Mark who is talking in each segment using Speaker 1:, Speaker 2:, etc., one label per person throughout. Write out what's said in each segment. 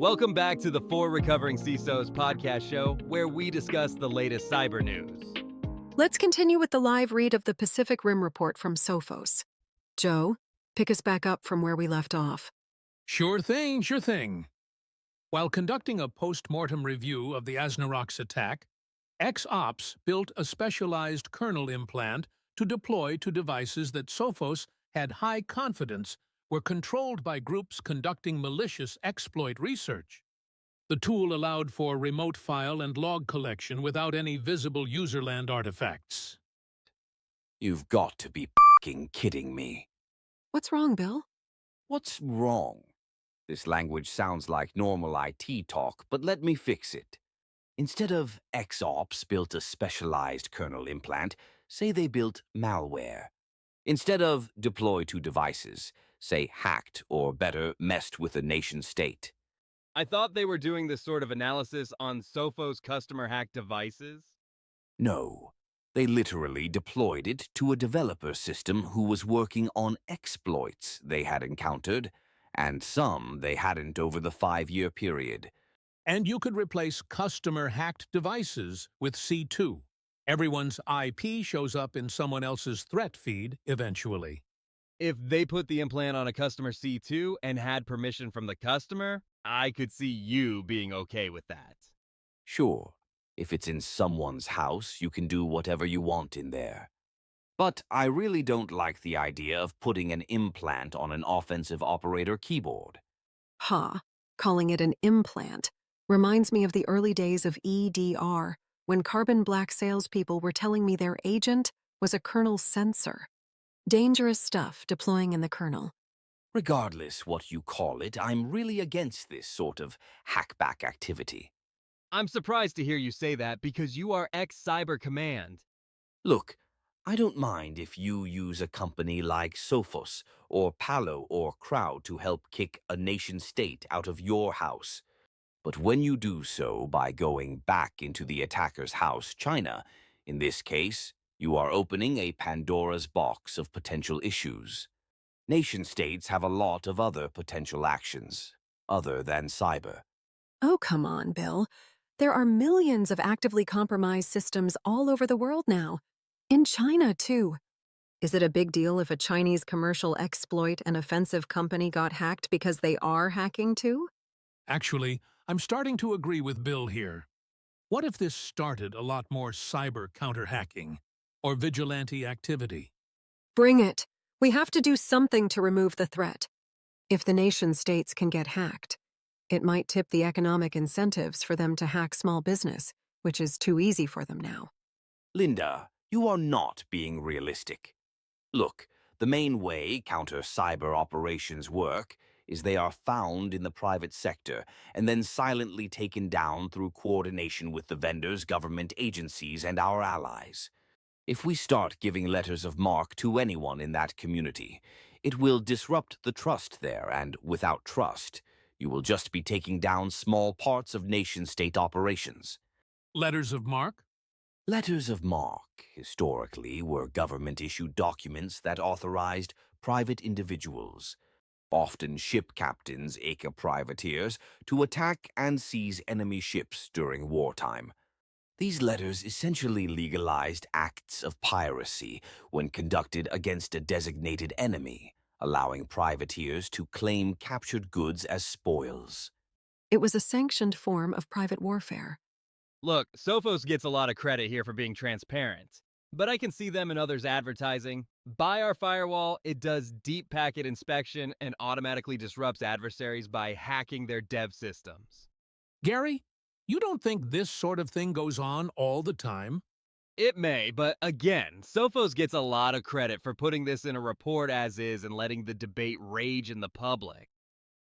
Speaker 1: Welcome back to the For Recovering CISOs podcast show, where we discuss the latest cyber news.
Speaker 2: Let's continue with the live read of the Pacific Rim report from Sophos. Joe, pick us back up from where we left off.
Speaker 3: Sure thing, sure thing. While conducting a post-mortem review of the Asnarox attack, X-Ops built a specialized kernel implant to deploy to devices that Sophos had high confidence were controlled by groups conducting malicious exploit research. The tool allowed for remote file and log collection without any visible userland artifacts.
Speaker 4: You've got to be f***ing kidding me.
Speaker 2: What's wrong, Bill?
Speaker 4: What's wrong? This language sounds like normal IT talk, but let me fix it. Instead of X-Ops built a specialized kernel implant, say they built malware. Instead of deploy to devices, say hacked or better, messed with a nation-state.
Speaker 1: I thought they were doing this sort of analysis on Sophos customer-hacked devices.
Speaker 4: No, they literally deployed it to a developer system who was working on exploits they had encountered, and some they hadn't over the 5-year period.
Speaker 3: And you could replace customer-hacked devices with C2. Everyone's IP shows up in someone else's threat feed eventually.
Speaker 1: If they put the implant on a customer C2 and had permission from the customer, I could see you being okay with that.
Speaker 4: Sure, if it's in someone's house, you can do whatever you want in there. But I really don't like the idea of putting an implant on an offensive operator keyboard.
Speaker 2: Calling it an implant reminds me of the early days of EDR, when carbon black salespeople were telling me their agent was a kernel sensor. Dangerous stuff deploying in the kernel.
Speaker 4: Regardless what you call it, I'm really against this sort of hackback activity.
Speaker 1: I'm surprised to hear you say that because you are ex-Cyber Command.
Speaker 4: Look, I don't mind if you use a company like Sophos or Palo or Crowd to help kick a nation-state out of your house. But when you do so by going back into the attacker's house, China, in this case, you are opening a Pandora's box of potential issues. Nation-states have a lot of other potential actions, other than cyber.
Speaker 2: Oh, come on, Bill. There are millions of actively compromised systems all over the world now. In China, too. Is it a big deal if a Chinese commercial exploit an offensive company got hacked because they are hacking too?
Speaker 3: Actually, I'm starting to agree with Bill here. What if this started a lot more cyber counter-hacking or vigilante activity?
Speaker 2: Bring it. We have to do something to remove the threat. If the nation-states can get hacked, it might tip the economic incentives for them to hack small business, which is too easy for them now.
Speaker 4: Linda, you are not being realistic. Look, the main way counter-cyber operations work is they are found in the private sector and then silently taken down through coordination with the vendors, government agencies, and our allies. If we start giving letters of marque to anyone in that community, it will disrupt the trust there, and without trust, you will just be taking down small parts of nation-state operations.
Speaker 3: Letters of marque?
Speaker 4: Letters of marque, historically, were government-issued documents that authorized private individuals, often ship captains, aka privateers, to attack and seize enemy ships during wartime. These letters essentially legalized acts of piracy when conducted against a designated enemy, allowing privateers to claim captured goods as spoils.
Speaker 2: It was a sanctioned form of private warfare.
Speaker 1: Look, Sophos gets a lot of credit here for being transparent, but I can see them and others advertising. Buy our firewall, it does deep packet inspection and automatically disrupts adversaries by hacking their dev systems.
Speaker 3: Gary, you don't think this sort of thing goes on all the time?
Speaker 1: It may, but again, Sophos gets a lot of credit for putting this in a report as is and letting the debate rage in the public.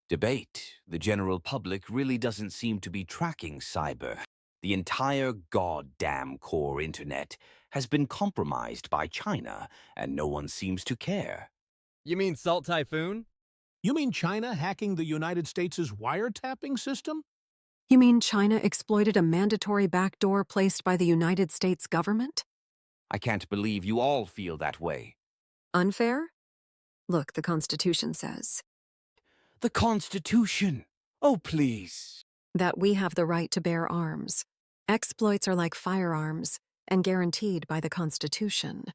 Speaker 4: Debate. The general public really doesn't seem to be tracking cyber. The entire goddamn core internet has been compromised by China, and no one seems to care.
Speaker 1: You mean Salt Typhoon?
Speaker 3: You mean China hacking the United States' wiretapping system?
Speaker 2: You mean China exploited a mandatory backdoor placed by the United States government?
Speaker 4: I can't believe you all feel that way.
Speaker 2: Unfair? Look, the Constitution says.
Speaker 4: The Constitution! Oh, please.
Speaker 2: That we have the right to bear arms. Exploits are like firearms and guaranteed by the Constitution.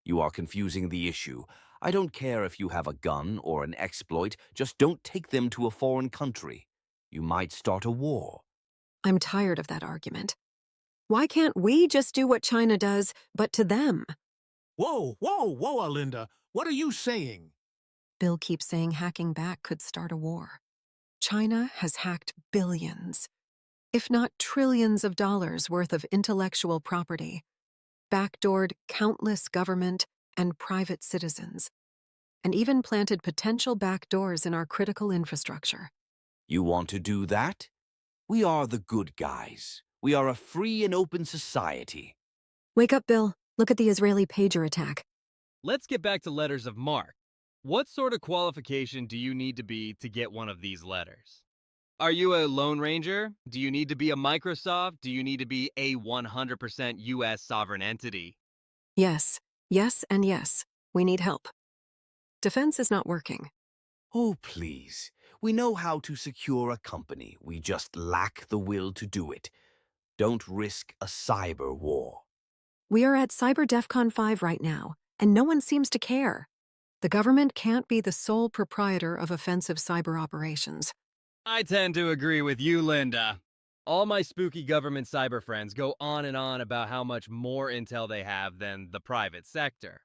Speaker 4: You are confusing the issue. I don't care if you have a gun or an exploit, just don't take them to a foreign country. You might start a war.
Speaker 2: I'm tired of that argument. Why can't we just do what China does, but to them?
Speaker 3: Whoa, Alinda. What are you saying?
Speaker 2: Bill keeps saying hacking back could start a war. China has hacked billions, if not trillions of dollars worth of intellectual property, backdoored countless government and private citizens, and even planted potential backdoors in our critical infrastructure.
Speaker 4: You want to do that? We are the good guys. We are a free and open society.
Speaker 2: Wake up, Bill. Look at the Israeli pager attack.
Speaker 1: Let's get back to letters of marque. What sort of qualification do you need to be to get one of these letters? Are you a Lone Ranger? Do you need to be a Microsoft? Do you need to be a 100% US sovereign entity?
Speaker 2: Yes, yes, and yes. We need help. Defense is not working.
Speaker 4: Oh, please. We know how to secure a company. We just lack the will to do it. Don't risk a cyber war.
Speaker 2: We are at Cyber DEFCON 5 right now, and no one seems to care. The government can't be the sole proprietor of offensive cyber operations.
Speaker 1: I tend to agree with you, Linda. All my spooky government cyber friends go on and on about how much more intel they have than the private sector.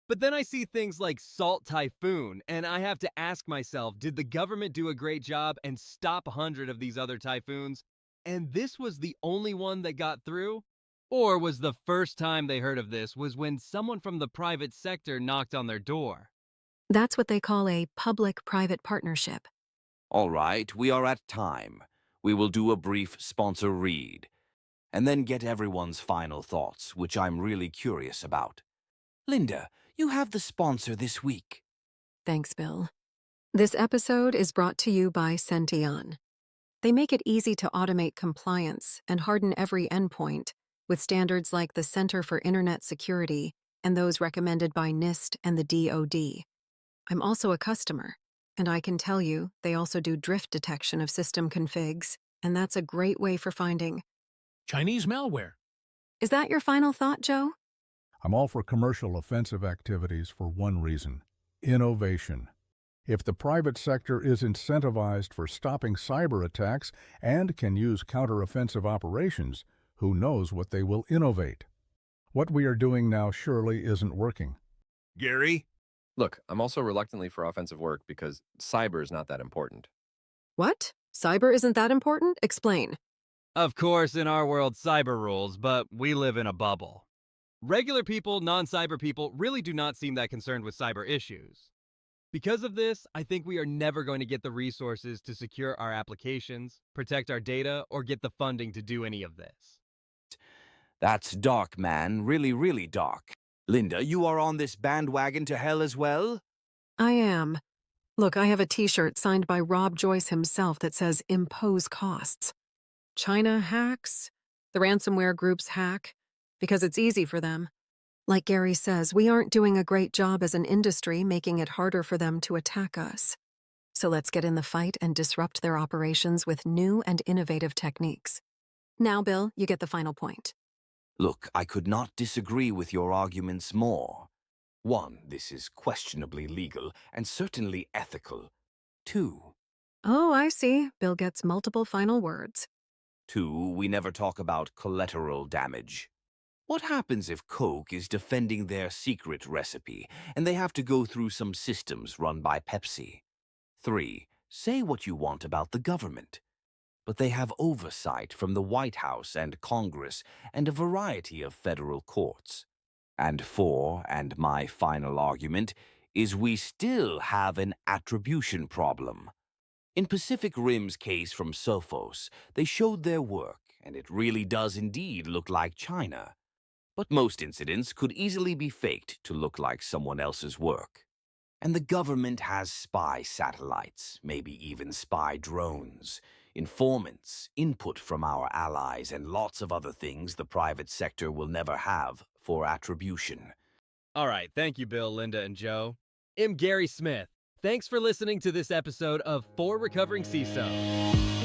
Speaker 1: But then I see things like Salt Typhoon, and I have to ask myself, did the government do a great job and stop 100 of these other typhoons? And this was the only one that got through? Or was the first time they heard of this was when someone from the private sector knocked on their door?
Speaker 2: That's what they call a public-private partnership.
Speaker 4: All right, we are at time. We will do a brief sponsor read, and then get everyone's final thoughts, which I'm really curious about. Linda, you have the sponsor this week.
Speaker 2: Thanks, Bill. This episode is brought to you by Sention. They make it easy to automate compliance and harden every endpoint with standards like the Center for Internet Security and those recommended by NIST and the DoD. I'm also a customer, and I can tell you they also do drift detection of system configs, and that's a great way for finding.
Speaker 3: Chinese malware.
Speaker 2: Is that your final thought, Joe?
Speaker 5: I'm all for commercial offensive activities for one reason: innovation. If the private sector is incentivized for stopping cyber attacks and can use counteroffensive operations, who knows what they will innovate? What we are doing now surely isn't working.
Speaker 6: Gary?
Speaker 7: Look, I'm also reluctantly for offensive work because cyber is not that important.
Speaker 2: What? Cyber isn't that important? Explain.
Speaker 1: Of course, in our world, cyber rules, but we live in a bubble. Regular people, non-cyber people, really do not seem that concerned with cyber issues. Because of this, I think we are never going to get the resources to secure our applications, protect our data, or get the funding to do any of this.
Speaker 4: That's dark, man. Really, really dark. Linda, you are on this bandwagon to hell as well?
Speaker 2: I am. Look, I have a t-shirt signed by Rob Joyce himself that says impose costs. China hacks, the ransomware groups hack, because it's easy for them. Like Gary says, we aren't doing a great job as an industry making it harder for them to attack us. So let's get in the fight and disrupt their operations with new and innovative techniques. Now, Bill, you get the final point.
Speaker 4: Look, I could not disagree with your arguments more. 1, this is questionably legal and certainly ethical. 2,
Speaker 2: Oh, I see. Bill gets multiple final words.
Speaker 4: 2, we never talk about collateral damage. What happens if Coke is defending their secret recipe and they have to go through some systems run by Pepsi? 3, say what you want about the government, but they have oversight from the White House and Congress and a variety of federal courts. And 4, and my final argument, is we still have an attribution problem. In Pacific Rim's case from Sophos, they showed their work, and it really does indeed look like China. But most incidents could easily be faked to look like someone else's work. And the government has spy satellites, maybe even spy drones, informants, input from our allies, and lots of other things the private sector will never have for attribution.
Speaker 1: All right, thank you, Bill, Linda, and Joe. I'm Gary Smith. Thanks for listening to this episode of For Recovering CISOs.